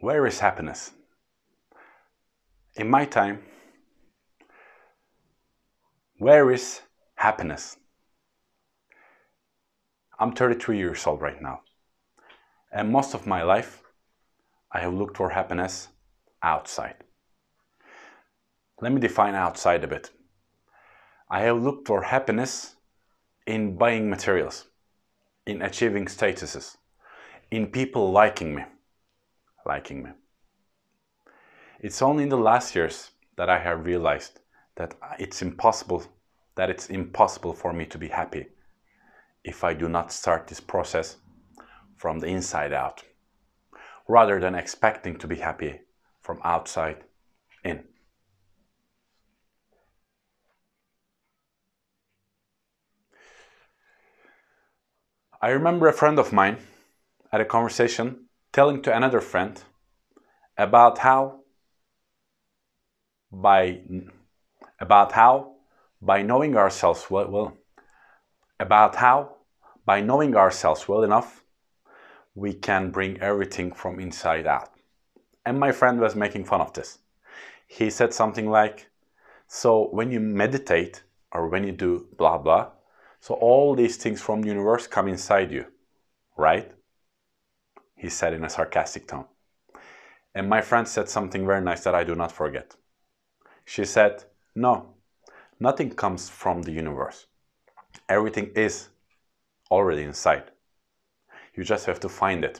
Where is happiness? In my time, where is happiness? I'm 33 years old right now, and most of my life I have looked for happiness outside. Let me define outside a bit. I have looked for happiness in buying materials, in achieving statuses, in people liking me. It's only in the last years that I have realized that it's impossible for me to be happy if I do not start this process from the inside out, rather than expecting to be happy from outside in. I remember a friend of mine at a conversation telling to another friend about how by knowing ourselves well enough, we can bring everything from inside out. And my friend was making fun of this. He said something like, so when you meditate or when you do blah blah, so all these things from the universe come inside you, right? He said in a sarcastic tone. And my friend said something very nice that I do not forget. She said, no, nothing comes from the universe. Everything is already inside. You just have to find it.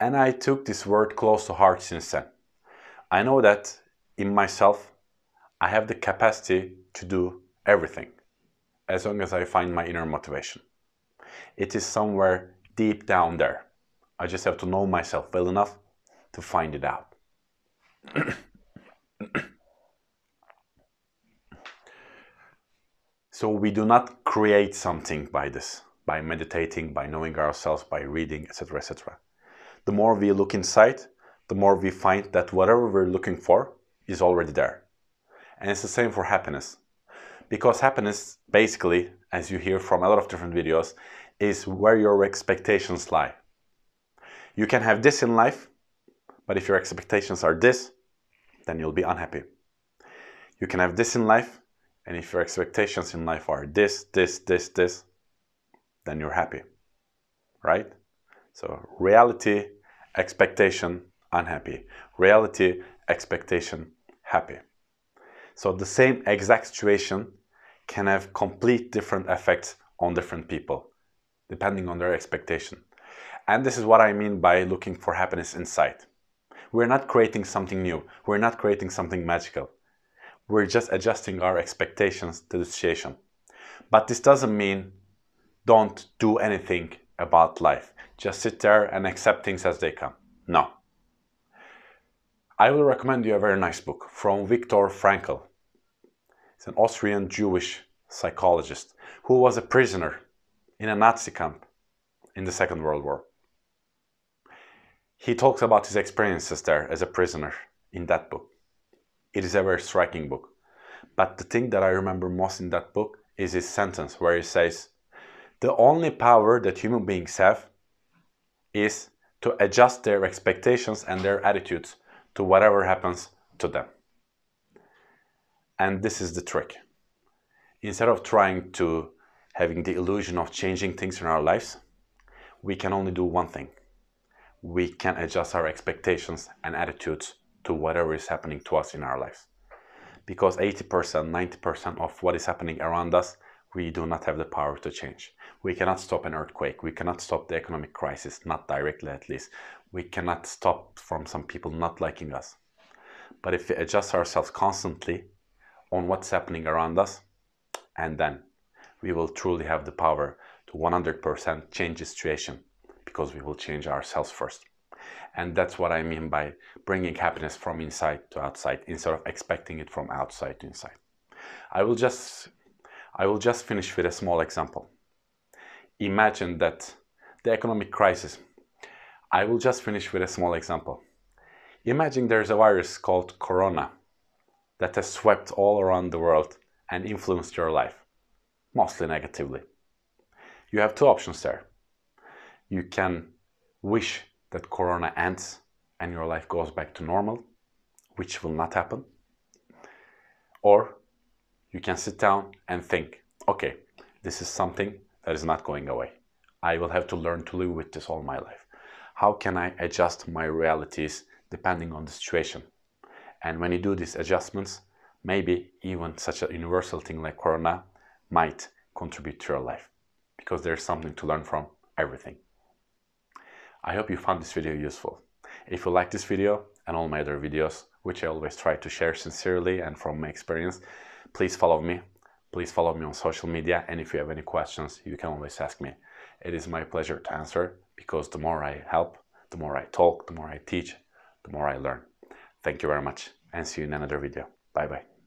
And I took this word close to heart since then. I know that in myself, I have the capacity to do everything, as long as I find my inner motivation. It is somewhere deep down there. I just have to know myself well enough to find it out. So we do not create something by this, by meditating, by knowing ourselves, by reading, etc., etc. The more we look inside, the more we find that whatever we're looking for is already there. And it's the same for happiness. Because happiness, basically, as you hear from a lot of different videos, is where your expectations lie. You can have this in life, but if your expectations are this, then you'll be unhappy. You can have this in life, and if your expectations in life are this, then you're happy, right? So reality, expectation, unhappy. Reality, expectation, happy. So the same exact situation can have complete different effects on different people, depending on their expectation. And this is what I mean by looking for happiness inside. We're not creating something new. We're not creating something magical. We're just adjusting our expectations to the situation. But this doesn't mean don't do anything about life. Just sit there and accept things as they come. No. I will recommend you a very nice book from Viktor Frankl. He's an Austrian Jewish psychologist who was a prisoner in a Nazi camp in the Second World War. He talks about his experiences there as a prisoner in that book. It is a very striking book. But the thing that I remember most in that book is his sentence where he says, the only power that human beings have is to adjust their expectations and their attitudes to whatever happens to them. And this is the trick. Instead of trying to having the illusion of changing things in our lives, we can only do one thing. We can adjust our expectations and attitudes to whatever is happening to us in our lives. Because 80%, 90% of what is happening around us, we do not have the power to change. We cannot stop an earthquake. We cannot stop the economic crisis, not directly at least. We cannot stop from some people not liking us. But if we adjust ourselves constantly on what's happening around us, and then we will truly have the power to 100% change the situation, because we will change ourselves first. And that's what I mean by bringing happiness from inside to outside instead of expecting it from outside to inside. I will just finish with a small example. Imagine that the economic crisis. I will just finish with a small example. Imagine there's a virus called Corona that has swept all around the world and influenced your life, mostly negatively. You have two options there. You can wish that Corona ends and your life goes back to normal, which will not happen. Or you can sit down and think, okay, this is something that is not going away. I will have to learn to live with this all my life. How can I adjust my realities depending on the situation? And when you do these adjustments, maybe even such a universal thing like Corona might contribute to your life, because there's something to learn from everything. I hope you found this video useful. If you like this video and all my other videos, which I always try to share sincerely and from my experience, please follow me. Please follow me on social media, and if you have any questions, you can always ask me. It is my pleasure to answer, because the more I help, the more I talk, the more I teach, the more I learn. Thank you very much, and see you in another video. Bye bye.